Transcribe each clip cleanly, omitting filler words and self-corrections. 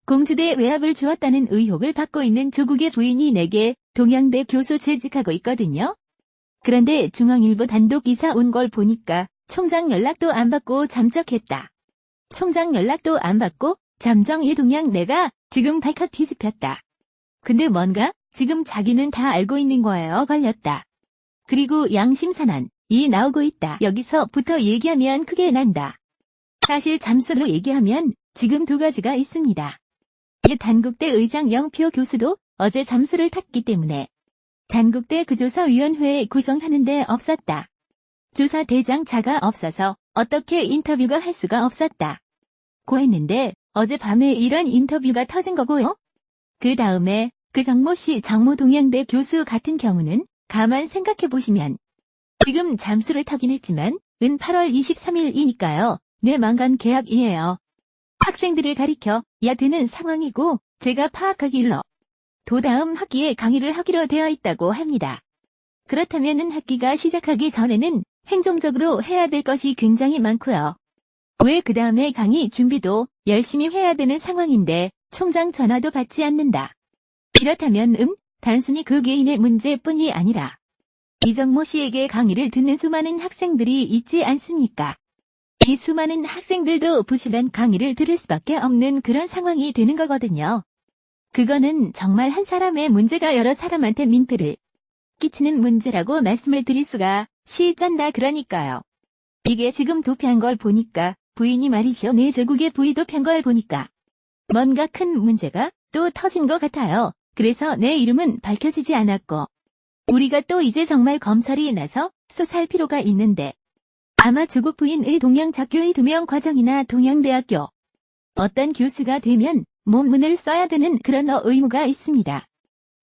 공주대 외압을 주었다는 의혹을 받고 있는 조국의 부인이 내게 동양대 교수 재직하고 있거든요. 그런데 중앙일보 단독 기사 온 걸 보니까 총장 연락도 안 받고 잠적했다. 총장 연락도 안 받고 잠정 이 동양대가 지금 발칵 뒤집혔다. 근데 뭔가 지금 자기는 다 알고 있는 거예요. 걸렸다. 그리고 양심산안 이 나오고 있다. 여기서부터 얘기하면 크게 난다. 사실 잠수로 얘기하면 지금 두 가지가 있습니다. 단국대 의장 영표 교수도 어제 잠수를 탔기 때문에 단국대 그 조사위원회 구성하는데 없었다. 조사대장자가 없어서 어떻게 인터뷰가 할 수가 없었다. 고 했는데 어젯밤에 이런 인터뷰가 터진 거고요. 그 다음에 그 정모씨 정모 동양대 교수 같은 경우는 가만 생각해보시면 지금 잠수를 타긴 했지만 8월 23일이니까요. 뇌망간 계약이에요. 학생들을 가리켜 야드는 상황이고 제가 파악하길로 도다음 학기에 강의를 하기로 되어 있다고 합니다. 그렇다면은 학기가 시작하기 전에는 행정적으로 해야 될 것이 굉장히 많고요. 왜 그 다음에 강의 준비도 열심히 해야 되는 상황인데 총장 전화도 받지 않는다. 이렇다면 단순히 그 개인의 문제뿐이 아니라 이정모 씨에게 강의를 듣는 수많은 학생들이 있지 않습니까? 이 수많은 학생들도 부실한 강의를 들을 수밖에 없는 그런 상황이 되는 거거든요. 그거는 정말 한 사람의 문제가 여러 사람한테 민폐를 끼치는 문제라고 말씀을 드릴 수가 시짠다 그러니까요. 이게 지금 도피한 걸 보니까 부인이 말이죠. 내 제국의 부인 도피한 걸 보니까 뭔가 큰 문제가 또 터진 것 같아요. 그래서 내 이름은 밝혀지지 않았고 우리가 또 이제 정말 검찰이 나서 수사할 필요가 있는데 아마 조국 부인의 동양작교의 2명 과정이나 동양대학교 어떤 교수가 되면 논문을 써야 되는 그런 의무가 있습니다.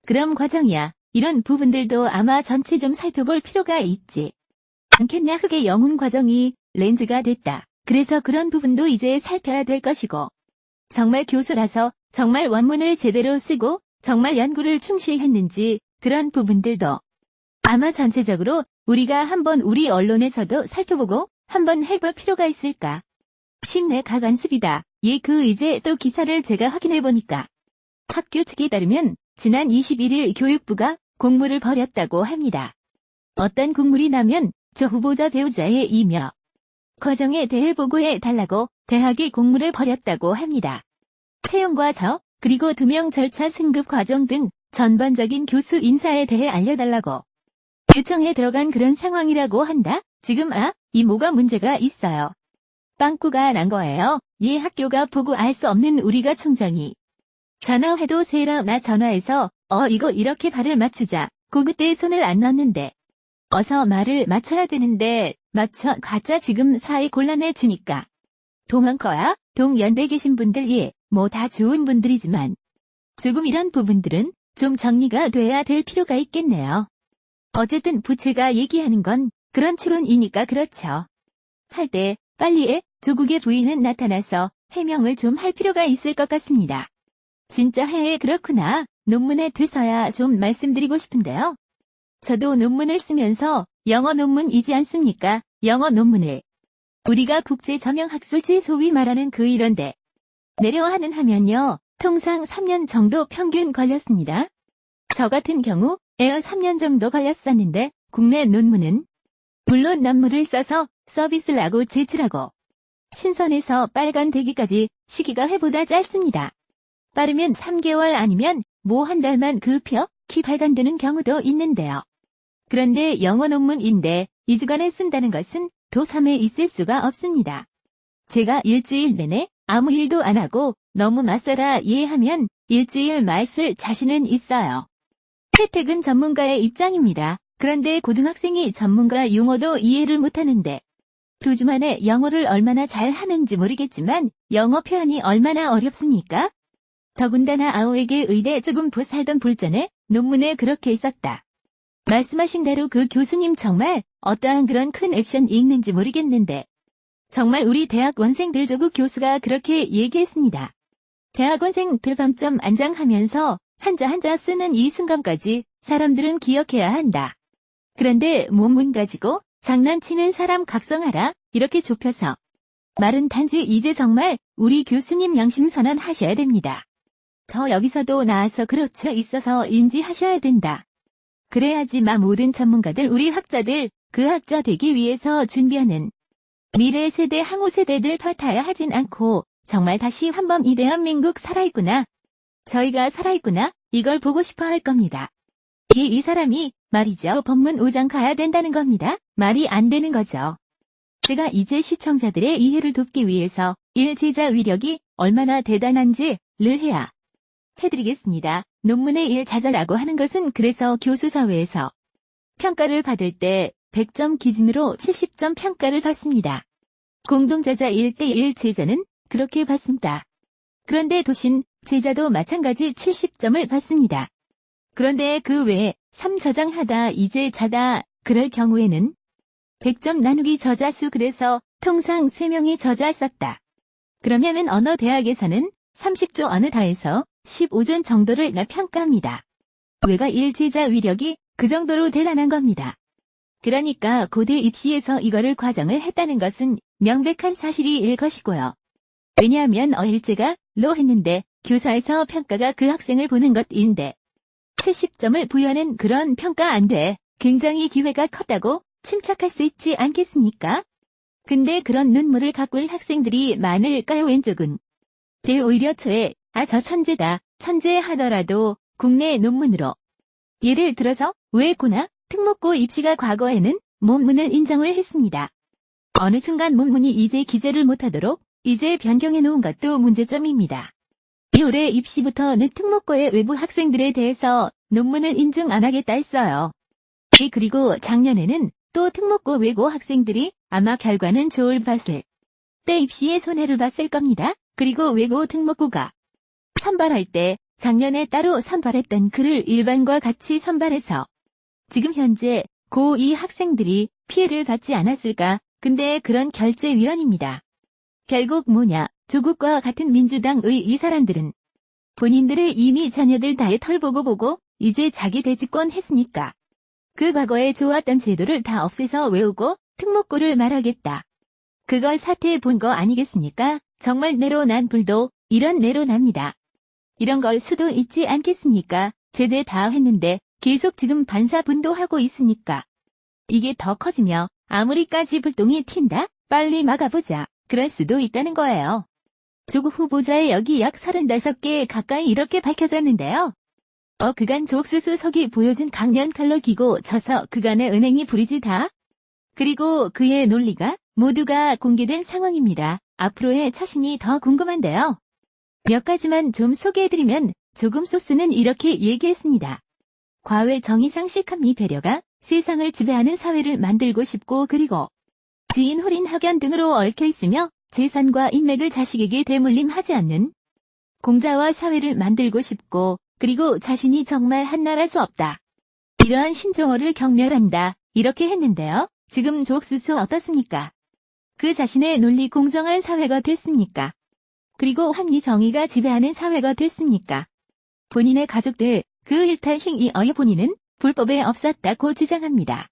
그럼 과정이야. 이런 부분들도 아마 전체 좀 살펴볼 필요가 있지 않겠냐. 흑의 영훈 과정이 렌즈가 됐다. 그래서 그런 부분도 이제 살펴야 될 것이고 정말 교수라서 정말 원문을 제대로 쓰고 정말 연구를 충실히 했는지 그런 부분들도 아마 전체적으로 우리가 한번 우리 언론에서도 살펴보고 한번 해볼 필요가 있을까 싶네. 가관습이다. 이제 또 기사를 제가 확인해보니까 학교 측에 따르면 지난 21일 교육부가 공모를 벌였다고 합니다. 어떤 공물이 나면 저 후보자 배우자의 임여 과정에 대해 보고해 달라고 대학이 공모를 벌였다고 합니다. 채용과 그리고 2명 절차 승급 과정 등 전반적인 교수 인사에 대해 알려달라고 요청에 들어간 그런 상황이라고 한다. 지금 이 뭐가 문제가 있어요. 빵꾸가 난 거예요. 학교가 보고 알 수 없는 우리가 총장이 전화해도 세라 나 전화해서 이거 이렇게 발을 맞추자. 그때 손을 안 넣는데 어서 말을 맞춰야 되는데 맞춰 가짜 지금 사회 곤란해지니까 도망 거야. 동연대 계신 분들 뭐 다 좋은 분들이지만 조금 이런 부분들은 좀 정리가 돼야 될 필요가 있겠네요. 어쨌든 부채가 얘기하는 건 그런 추론이니까 그렇죠. 할 때 빨리 조국의 부인은 나타나서 해명을 좀 할 필요가 있을 것 같습니다. 진짜 그렇구나. 논문에 돼서야 좀 말씀드리고 싶은데요. 저도 논문을 쓰면서 영어 논문이지 않습니까? 영어 논문을 우리가 국제 저명학술지 소위 말하는 이런데 내려하는 하면요. 통상 3년 정도 평균 걸렸습니다. 저 같은 경우 3년 정도 걸렸었는데 국내 논문은 물론 논문을 써서 서비스를 하고 제출하고 신선해서 빨간 되기까지 시기가 해보다 짧습니다. 빠르면 3개월 아니면 한 달만 키 발간되는 경우도 있는데요. 그런데 영어 논문인데 2주간에 쓴다는 것은 도3에 있을 수가 없습니다. 제가 일주일 내내 아무 일도 안 하고 너무 맞서라 하면 일주일 말 쓸 자신은 있어요. 혜택은 전문가의 입장입니다. 그런데 고등학생이 전문가 용어도 이해를 못하는데 2주 만에 영어를 얼마나 잘 하는지 모르겠지만 영어 표현이 얼마나 어렵습니까? 더군다나 아우에게 의대 조금 살던 불전에 논문에 그렇게 있었다. 말씀하신 대로 그 교수님 정말 어떠한 그런 큰 액션이 있는지 모르겠는데 정말 우리 대학원생들 조국 교수가 그렇게 얘기했습니다. 대학원생들 밤점 안장하면서 한자 쓰는 이 순간까지 사람들은 기억해야 한다. 그런데 논문 가지고 장난치는 사람 각성하라 이렇게 좁혀서 말은 단지 이제 정말 우리 교수님 양심선언 하셔야 됩니다. 더 여기서도 나아서 그렇죠 있어서 인지하셔야 된다. 그래야지만 모든 전문가들 우리 학자들 그 학자 되기 위해서 준비하는 미래 세대 항우 세대들 탓하야 하진 않고 정말 다시 한번 이 대한민국 살아있구나. 저희가 살아있구나. 이걸 보고 싶어 할 겁니다. 이 사람이 말이죠. 법문 5장 가야 된다는 겁니다. 말이 안 되는 거죠. 제가 이제 시청자들의 이해를 돕기 위해서 일제자 위력이 얼마나 대단한지를 해야 해드리겠습니다. 논문의 일자자라고 하는 것은 그래서 교수 사회에서 평가를 받을 때 100점 기준으로 70점 평가를 받습니다. 공동자자 1대1 제자는 그렇게 받습니다. 그런데 도신 제자도 마찬가지 70점을 받습니다. 그런데 그 외에 3저장하다 이제 자다 그럴 경우에는 100점 나누기 저자수 그래서 통상 3명이 저자 썼다. 그러면은 어느 대학에서는 30조 어느 다에서 15점 정도를 평가합니다. 외가 일제자 위력이 그 정도로 대단한 겁니다. 그러니까 고대 입시에서 이거를 과정을 했다는 것은 명백한 사실일 것이고요. 왜냐하면 일제가 로 했는데 교사에서 평가가 그 학생을 보는 것인데 70점을 부여하는 그런 평가 안 돼. 굉장히 기회가 컸다고 침착할 수 있지 않겠습니까? 근데 그런 눈물을 가꿀 학생들이 많을까요 왼쪽은? 오히려 초에 저 천재다. 천재 하더라도 국내 논문으로 예를 들어서 외고나 특목고 입시가 과거에는 논문을 인정을 했습니다. 어느 순간 논문이 이제 기재를 못하도록 이제 변경해 놓은 것도 문제점입니다. 올해 입시부터는 특목고의 외부 학생들에 대해서 논문을 인증 안 하겠다 했어요. 그리고 작년에는 또 특목고 외고 학생들이 아마 결과는 좋을 봤을 때 입시에 손해를 봤을 겁니다. 그리고 외고 특목고가 선발할 때 작년에 따로 선발했던 글을 일반과 같이 선발해서 지금 현재 고2 학생들이 피해를 받지 않았을까? 근데 그런 결재위원입니다. 결국 뭐냐? 조국과 같은 민주당의 이 사람들은 본인들의 이미 자녀들 다의 털 보고 이제 자기 대집권 했으니까 그 과거에 좋았던 제도를 다 없애서 외우고 특목고를 말하겠다. 그걸 사태에 본 거 아니겠습니까? 정말 내로난 불도 이런 내로납니다. 이런 걸 수도 있지 않겠습니까? 제대 다 했는데 계속 지금 반사분도하고 있으니까 이게 더 커지며 아무리까지 불똥이 튄다? 빨리 막아보자. 그럴 수도 있다는 거예요. 조국 후보자의 여기 약 35개 가까이 이렇게 밝혀졌는데요. 그간 조옥수수석이 보여준 강연 칼로 기고 져서 그간의 은행이 부리지 다. 그리고 그의 논리가 모두가 공개된 상황입니다. 앞으로의 처신이 더 궁금한데요. 몇 가지만 좀 소개해드리면 조금 소스는 이렇게 얘기했습니다. 과외 정의상식함이 배려가 세상을 지배하는 사회를 만들고 싶고 그리고 지인 홀인 학연 등으로 얽혀있으며 재산과 인맥을 자식에게 대물림하지 않는 공자와 사회를 만들고 싶고 그리고 자신이 정말 한나라 수 없다. 이러한 신종어를 경멸한다. 이렇게 했는데요. 지금 조옥수수 어떻습니까? 그 자신의 논리 공정한 사회가 됐습니까? 그리고 합리 정의가 지배하는 사회가 됐습니까? 본인의 가족들 그 일탈 행위 본인은 불법에 없었다고 주장합니다.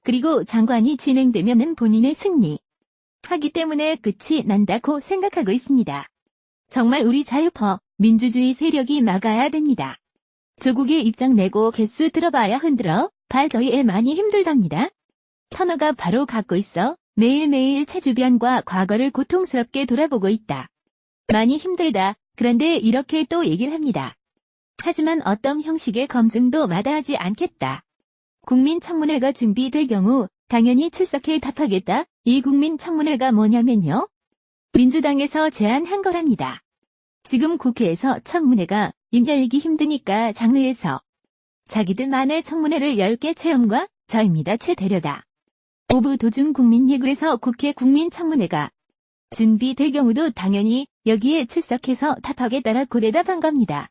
그리고 장관이 진행되면은 본인의 승리 하기 때문에 끝이 난다고 생각하고 있습니다. 정말 우리 자유퍼 민주주의 세력이 막아야 됩니다. 조국의 입장 내고 개수 들어봐야 흔들어 발더위에 많이 힘들답니다. 터너가 바로 갖고 있어 매일매일 최주변과 과거를 고통스럽게 돌아보고 있다. 많이 힘들다. 그런데 이렇게 또 얘기를 합니다. 하지만 어떤 형식의 검증도 마다하지 않겠다. 국민청문회가 준비될 경우 당연히 출석해 답하겠다. 이 국민청문회가 뭐냐면요. 민주당에서 제안한 거랍니다. 지금 국회에서 청문회가 열기 힘드니까 장외에서 자기들만의 청문회를 10개 체험과 저입니다. 데려다. 오부 도중 국민예구에서 국회 국민청문회가 준비될 경우도 당연히 여기에 출석해서 답하겠다라고 대답한 겁니다.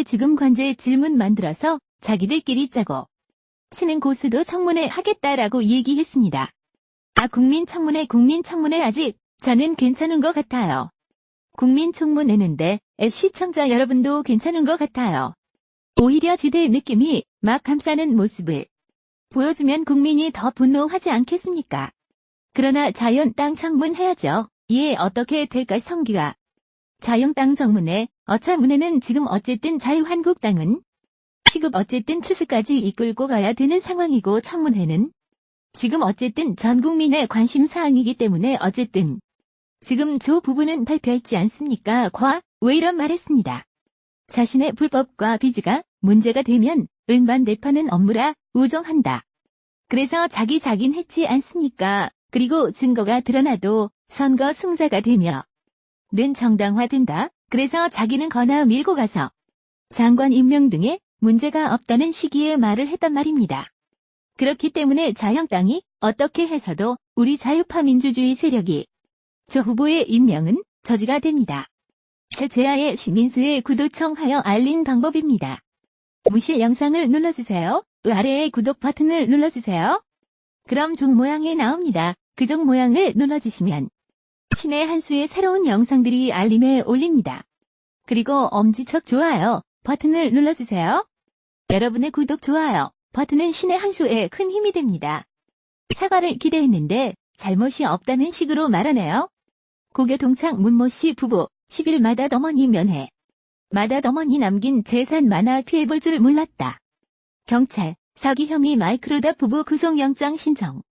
지금 관제 질문 만들어서 자기들끼리 짜고 치는 고수도 청문회 하겠다라고 얘기했습니다. 국민청문회 아직 저는 괜찮은 것 같아요. 국민청문회는데 시청자 여러분도 괜찮은 것 같아요. 오히려 지대 느낌이 막 감싸는 모습을 보여주면 국민이 더 분노하지 않겠습니까? 그러나 자연 땅 청문해야죠. 어떻게 될까 성기가. 자연 땅 정문에 어차문에는 지금 어쨌든 자유한국당은 시급 어쨌든 추수까지 이끌고 가야 되는 상황이고 청문회는 지금 어쨌든 전 국민의 관심 사항이기 때문에 어쨌든 지금 조 부부는 발표했지 않습니까? 왜 이런 말했습니다. 자신의 불법과 빚가 문제가 되면 은반대파는 업무라 우정한다. 그래서 자긴 했지 않습니까? 그리고 증거가 드러나도 선거 승자가 되며 는 정당화된다. 그래서 자기는 거나 밀고 가서 장관 임명 등에 문제가 없다는 시기에 말을 했단 말입니다. 그렇기 때문에 자영당이 어떻게 해서도 우리 자유파 민주주의 세력이 조 후보의 임명은 저지가 됩니다. 제아의 시민수의 구도청하여 알린 방법입니다. 무실 영상을 눌러주세요. 아래의 구독 버튼을 눌러주세요. 그럼 종 모양이 나옵니다. 그 종 모양을 눌러주시면 신의 한 수의 새로운 영상들이 알림에 올립니다. 그리고 엄지척 좋아요 버튼을 눌러주세요. 여러분의 구독 좋아요 버튼은 신의 한 수에 큰 힘이 됩니다. 사과를 기대했는데 잘못이 없다는 식으로 말하네요. 고교 동창 문모씨 부부 10일 마닷어머니 면회. 마닷어머니 남긴 재산 많아 피해볼 줄 몰랐다. 경찰 사기 혐의 마이크로닷 부부 구속영장 신청.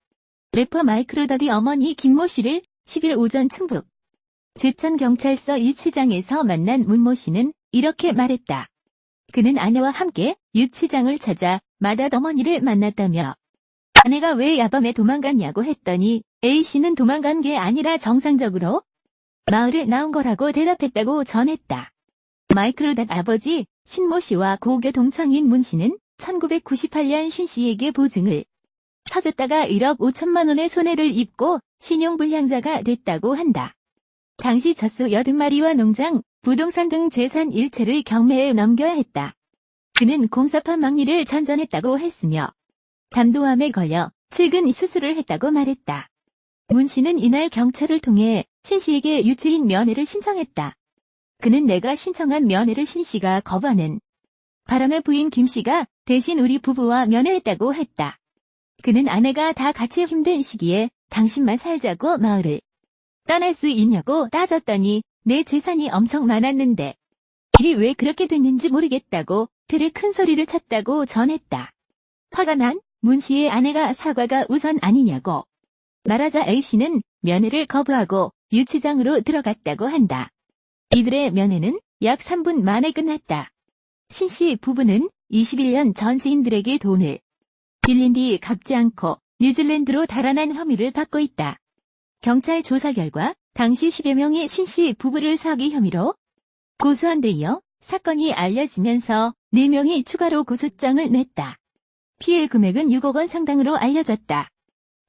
래퍼 마이크로닷이 어머니 김모씨를 10일 오전 충북 제천경찰서 1취장에서 만난 문모씨는 이렇게 말했다. 그는 아내와 함께 유취장을 찾아 마닷어머니를 만났다며 아내가 왜 야밤에 도망갔냐고 했더니 A씨는 도망간 게 아니라 정상적으로 마을을 나온 거라고 대답했다고 전했다. 마이크로닷 아버지 신모씨와 고교 동창인 문씨는 1998년 신씨에게 보증을 서줬다가 1억 5천만 원의 손해를 입고 신용불량자가 됐다고 한다. 당시 젖소 80마리와 농장, 부동산 등 재산 일체를 경매에 넘겨야 했다. 그는 공사판 막리를 전전했다고 했으며 담도암에 걸려 최근 수술을 했다고 말했다. 문 씨는 이날 경찰을 통해 신 씨에게 유체인 면회를 신청했다. 그는 내가 신청한 면회를 신 씨가 거부하는 바람에 부인 김 씨가 대신 우리 부부와 면회했다고 했다. 그는 아내가 다 같이 힘든 시기에 당신만 살자고 마을을 떠날 수 있냐고 따졌더니 내 재산이 엄청 많았는데 일이 왜 그렇게 됐는지 모르겠다고 되레 큰 소리를 쳤다고 전했다. 화가 난 문 씨의 아내가 사과가 우선 아니냐고 말하자 A씨는 면회를 거부하고 유치장으로 들어갔다고 한다. 이들의 면회는 약 3분 만에 끝났다. 신 씨 부부는 21년 전 지인들에게 돈을 빌린 뒤 갚지 않고 뉴질랜드로 달아난 혐의를 받고 있다. 경찰 조사 결과 당시 10여 명이 신 씨 부부를 사기 혐의로 고소한 데 이어 사건이 알려지면서 4명이 추가로 고소장을 냈다. 피해 금액은 6억 원 상당으로 알려졌다.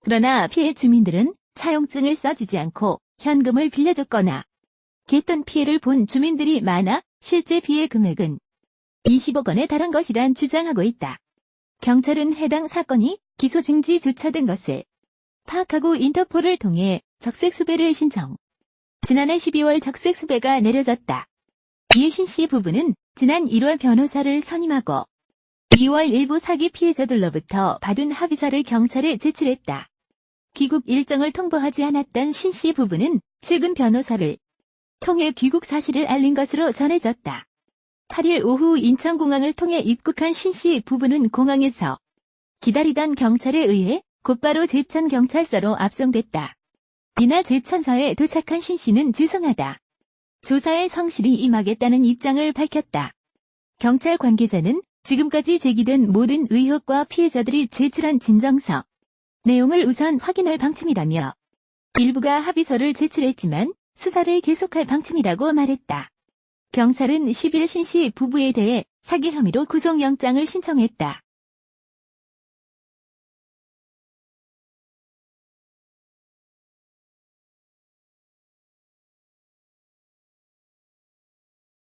그러나 피해 주민들은 차용증을 써주지 않고 현금을 빌려줬거나 갯돈 피해를 본 주민들이 많아 실제 피해 금액은 20억 원에 달한 것이란 주장하고 있다. 경찰은 해당 사건이 기소 중지 조처된 것을 파악하고 인터폴을 통해 적색수배를 신청. 지난해 12월 적색수배가 내려졌다. 이에 신 씨 부부는 지난 1월 변호사를 선임하고 2월 일부 사기 피해자들로부터 받은 합의서를 경찰에 제출했다. 귀국 일정을 통보하지 않았던 신 씨 부부는 최근 변호사를 통해 귀국 사실을 알린 것으로 전해졌다. 8일 오후 인천공항을 통해 입국한 신 씨 부부는 공항에서 기다리던 경찰에 의해 곧바로 제천경찰서로 압송됐다. 이날 제천서에 도착한 신 씨는 죄송하다. 조사에 성실히 임하겠다는 입장을 밝혔다. 경찰 관계자는 지금까지 제기된 모든 의혹과 피해자들이 제출한 진정서 내용을 우선 확인할 방침이라며 일부가 합의서를 제출했지만 수사를 계속할 방침이라고 말했다. 경찰은 10일 신 씨 부부에 대해 사기 혐의로 구속영장을 신청했다.